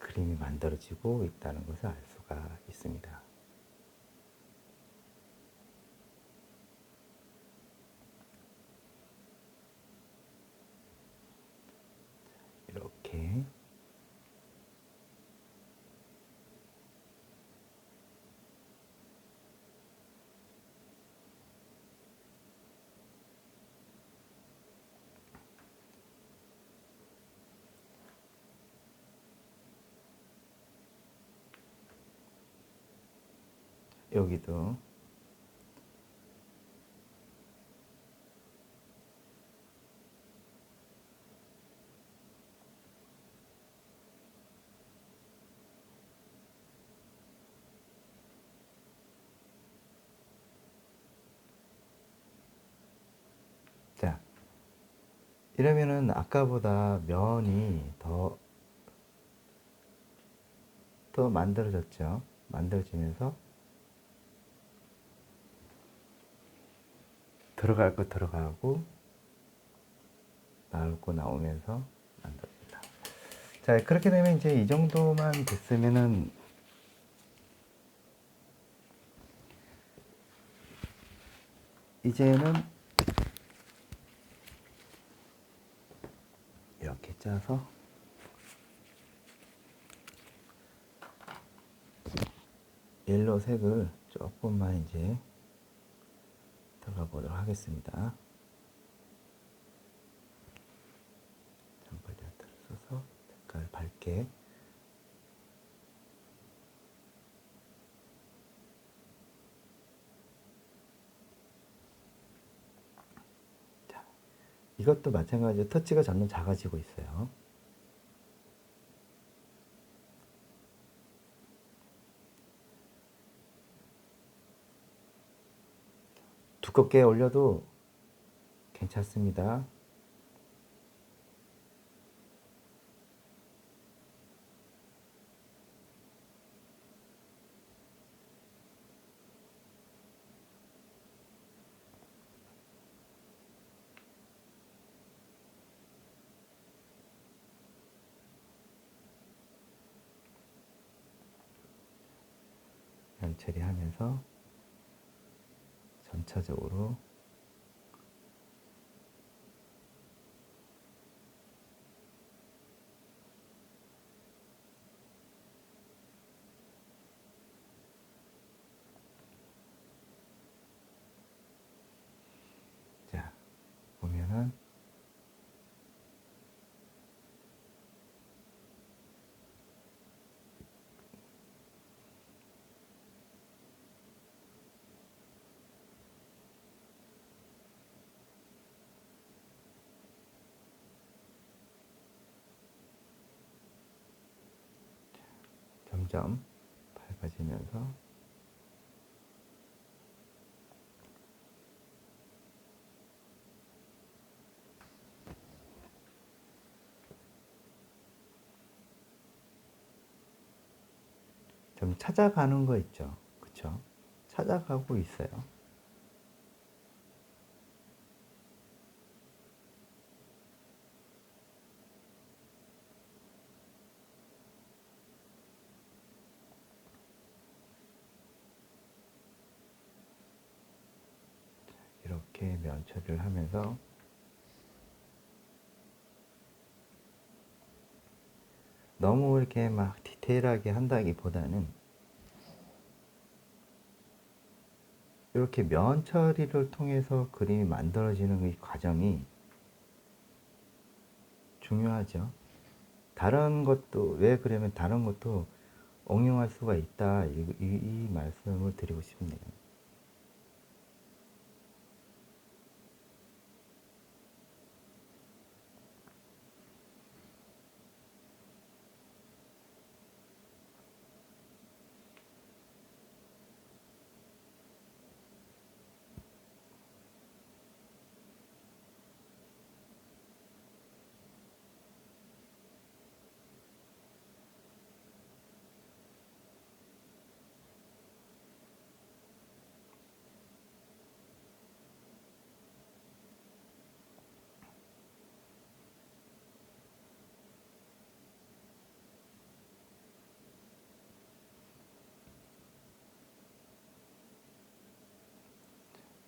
그림이 만들어지고 있다는 것을 알 수가 있습니다. 이렇게 여기도 자, 이러면은 아까보다 면이 더 만들어졌죠. 만들어지면서 들어갈 거 들어가고 나올 거 나오면서 만듭니다. 자, 그렇게 되면 이제 이 정도만 됐으면은 이제는 이렇게 짜서 옐로우 색을 조금만 이제 들어가 보도록 하겠습니다. 잠바리 아트를 써서 색깔 밝게. 자, 이것도 마찬가지로 터치가 점점 작아지고 있어요. 두껍게 올려도 괜찮습니다. 면 처리하면서 전체적으로 점점 밝아지면서 좀 찾아가는 거 있죠. 그쵸? 찾아가고 있어요. 이렇게 면 처리를 하면서 너무 이렇게 막 디테일하게 한다기보다는 이렇게 면 처리를 통해서 그림이 만들어지는 이 과정이 중요하죠. 다른 것도, 왜 그러면 다른 것도 응용할 수가 있다. 이 말씀을 드리고 싶네요.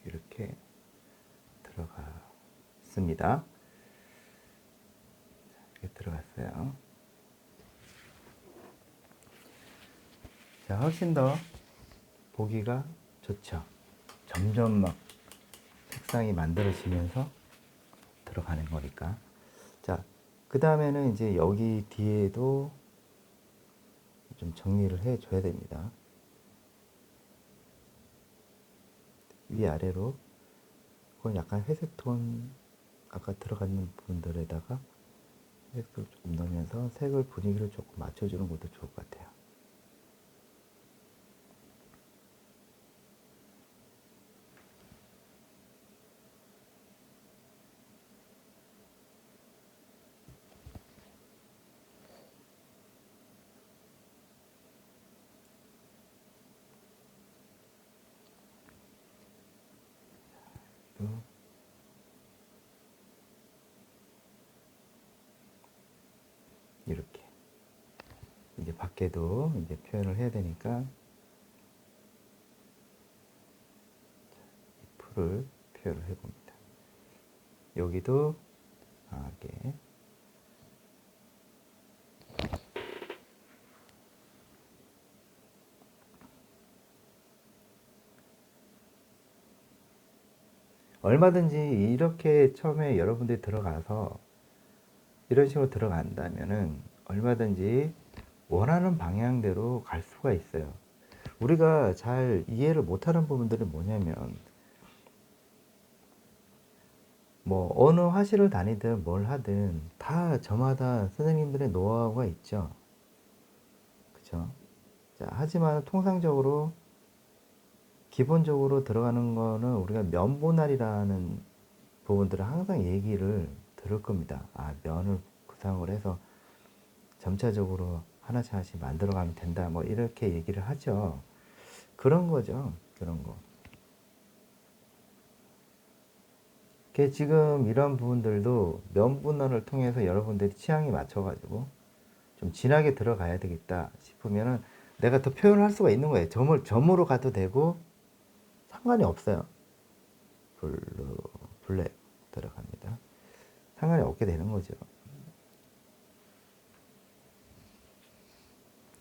이렇게 들어갔습니다. 이렇게 들어갔어요. 자, 훨씬 더 보기가 좋죠. 점점 막 색상이 만들어지면서 들어가는 거니까. 자, 그 다음에는 이제 여기 뒤에도 좀 정리를 해 줘야 됩니다. 위아래로. 그건 약간 회색 톤, 아까 들어가는 부분들에다가 회색도 조금 넣으면서 색을, 분위기를 조금 맞춰주는 것도 좋을 것 같아요. 이렇게 이제 밖에도 이제 표현을 해야 되니까 이 풀을 표현을 해봅니다. 여기도 강하게 얼마든지 이렇게 처음에 여러분들이 들어가서 이런 식으로 들어간다면은 얼마든지 원하는 방향대로 갈 수가 있어요. 우리가 잘 이해를 못하는 부분들은 뭐냐면, 뭐 어느 화실을 다니든 뭘 하든 다 저마다 선생님들의 노하우가 있죠. 그쵸? 자, 하지만 통상적으로 기본적으로 들어가는 거는 우리가 면분할이라는 부분들을 항상 얘기를 들을 겁니다. 아, 면을 구상을 해서 점차적으로 하나씩 하나씩 만들어가면 된다. 뭐 이렇게 얘기를 하죠. 그런 거죠. 그런 거. 지금 이런 부분들도 면 분할을 통해서 여러분들이 취향에 맞춰가지고 좀 진하게 들어가야 되겠다 싶으면은 내가 더 표현을 할 수가 있는 거예요. 점으로 가도 되고 상관이 없어요. 블루, 블랙 들어갑니다. 상관이 없게 되는 거죠.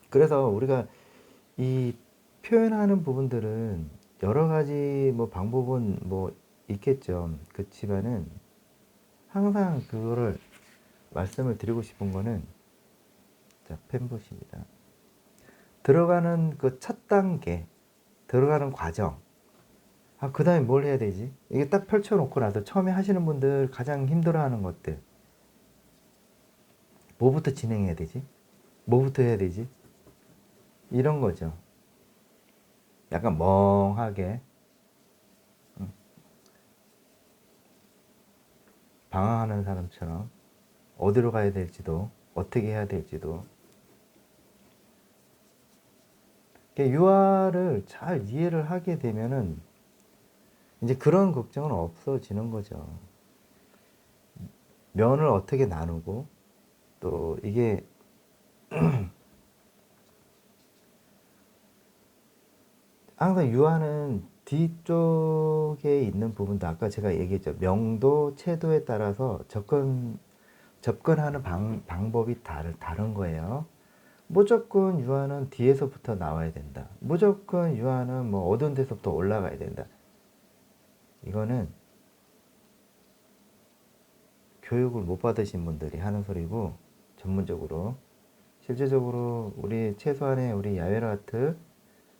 그래서 우리가 이 표현하는 부분들은 여러 가지 뭐 방법은 뭐 있겠죠. 그렇지만은 항상 그거를 말씀을 드리고 싶은 거는, 자, 펜 보십니다. 들어가는 그 첫 단계, 들어가는 과정. 아, 그 다음에 뭘 해야 되지? 이게 딱 펼쳐놓고 나서 처음에 하시는 분들 가장 힘들어하는 것들. 뭐부터 진행해야 되지? 뭐부터 해야 되지? 이런 거죠. 약간 멍하게 방황하는 사람처럼 어디로 가야 될지도 어떻게 해야 될지도. 유아를 잘 이해를 하게 되면은 이제 그런 걱정은 없어지는 거죠. 면을 어떻게 나누고 또 이게 항상 유아는 뒤쪽에 있는 부분도 아까 제가 얘기했죠. 명도, 채도에 따라서 접근하는 방법이 다른 거예요. 무조건 유아는 뒤에서부터 나와야 된다. 무조건 유아는 뭐 어두운 데서부터 올라가야 된다. 이거는 교육을 못 받으신 분들이 하는 소리고, 전문적으로. 실제적으로 우리 최소한의 우리 야외라트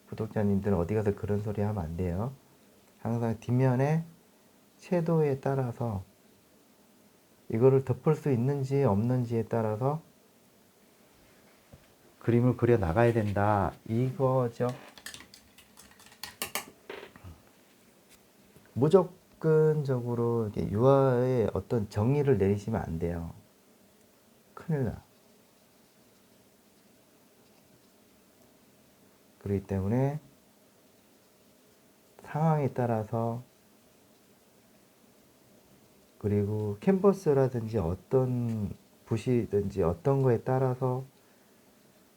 구독자님들은 어디 가서 그런 소리 하면 안 돼요. 항상 뒷면에 채도에 따라서 이거를 덮을 수 있는지 없는지에 따라서 그림을 그려 나가야 된다, 이거죠. 무조건적으로 유아의 어떤 정의를 내리시면 안 돼요. 큰일 나. 그렇기 때문에 상황에 따라서, 그리고 캔버스라든지 어떤 붓이든지 어떤 거에 따라서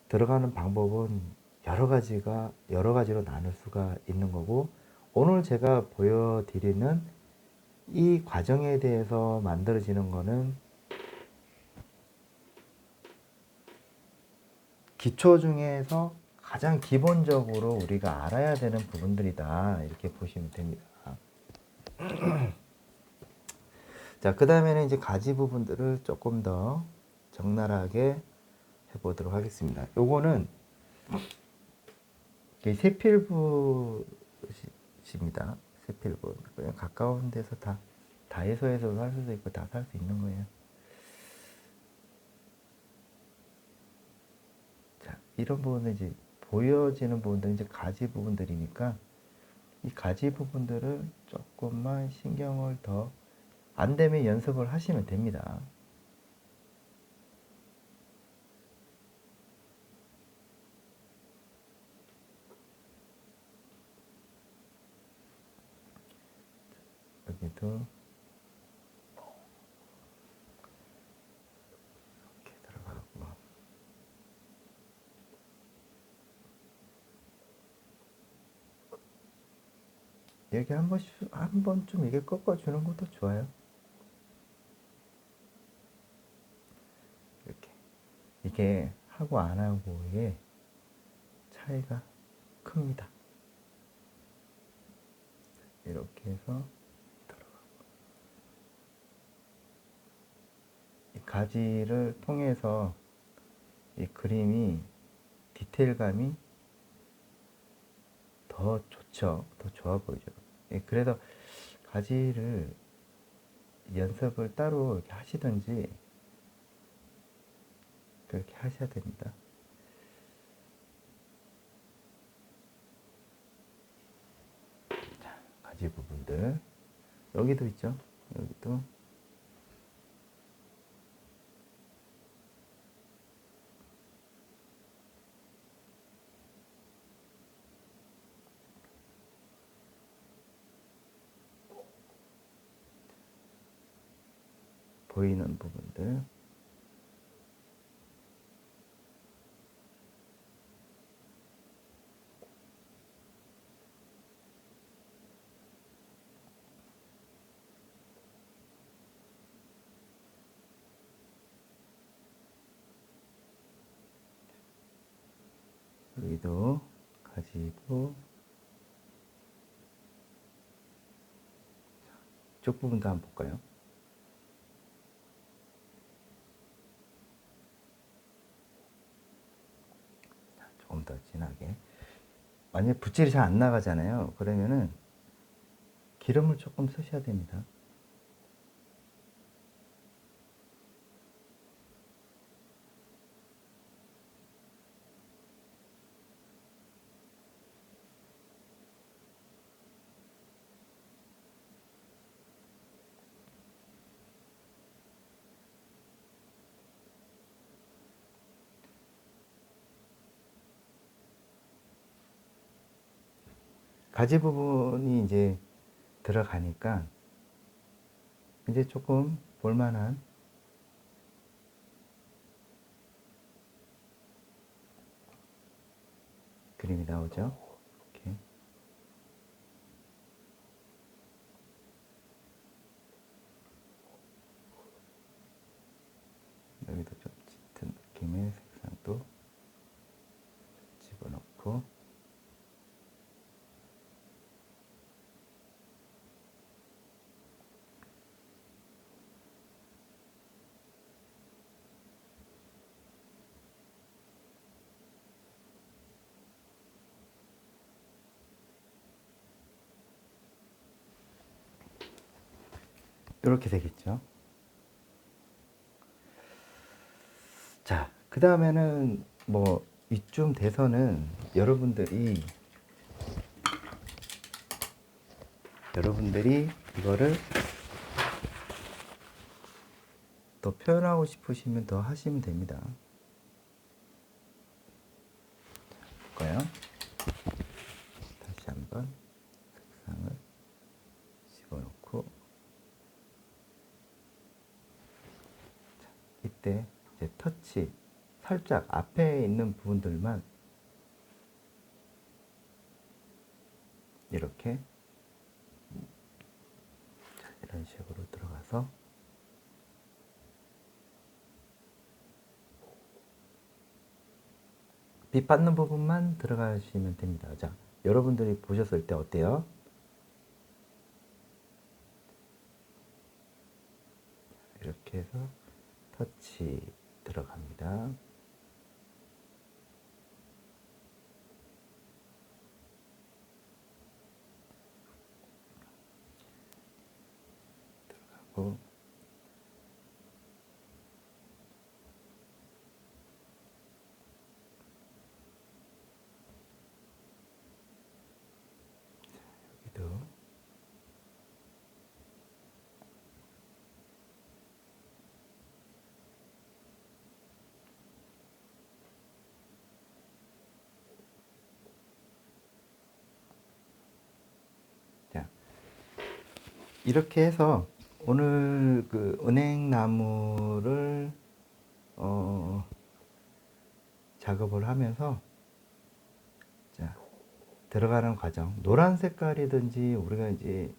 들어가는 방법은 여러 가지로 나눌 수가 있는 거고, 오늘 제가 보여드리는 이 과정에 대해서 만들어지는 거는 기초 중에서 가장 기본적으로 우리가 알아야 되는 부분들이다, 이렇게 보시면 됩니다. 자, 그 다음에는 이제 가지 부분들을 조금 더 적나라하게 해보도록 하겠습니다. 요거는 세필붓입니다. 세필붓. 그냥 가까운 데서 다이소에서 살 수도 있고 다 살 수 있는 거예요. 자, 이런 부분은 이제 보여지는 부분들은 이제 가지 부분들이니까 이 가지 부분들을 조금만 신경을 더, 안 되면 연습을 하시면 됩니다. 여기도 이렇게 들어가고, 여기 한 번쯤 이게 꺾어주는 것도 좋아요. 이렇게. 이게 하고 안 하고의 차이가 큽니다. 이렇게 해서 이 가지를 통해서 이 그림이 디테일감이 더 좋죠. 더 좋아 보이죠. 그래서 가지를 연습을 따로 이렇게 하시든지 그렇게 하셔야 됩니다. 자, 가지 부분들 여기도 있죠. 여기도 보이는 부분들. 여기도 가지고 이쪽 부분도 한번 볼까요? 조금 더 진하게. 만약에 붓질이 잘 안 나가잖아요. 그러면은 기름을 조금 쓰셔야 됩니다. 가지 부분이 이제 들어가니까 이제 조금 볼만한 그림이 나오죠. 이렇게. 여기도 좀 짙은 느낌의 색상도 집어넣고 이렇게 되겠죠. 자, 그 다음에는 뭐 이쯤 돼서는 여러분들이 이거를 더 표현하고 싶으시면 더 하시면 됩니다. 볼까요? 다시 한번 색상을 집어넣고, 자, 이때 이제 터치 살짝 앞에 있는 부분들만 이렇게, 자, 이런 식으로 들어가서 빛 받는 부분만 들어가시면 됩니다. 자, 여러분들이 보셨을 때 어때요? 이렇게 해서 터치 들어갑니다. 들어가고, 여기도 자, 이렇게 해서 오늘 그 은행나무를 작업을 하면서, 자, 들어가는 과정, 노란 색깔이든지 우리가 이제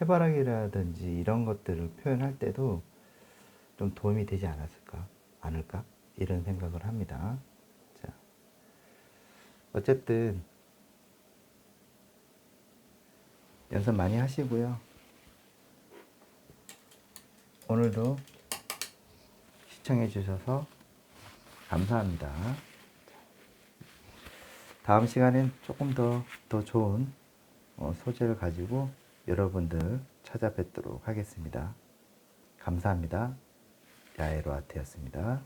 해바라기라든지 이런 것들을 표현할 때도 좀 도움이 되지 않을까 이런 생각을 합니다. 자, 어쨌든 연습 많이 하시고요. 오늘도 시청해 주셔서 감사합니다. 다음 시간엔 조금 더 좋은 소재를 가지고 여러분들 찾아뵙도록 하겠습니다. 감사합니다. 야에로 아트였습니다.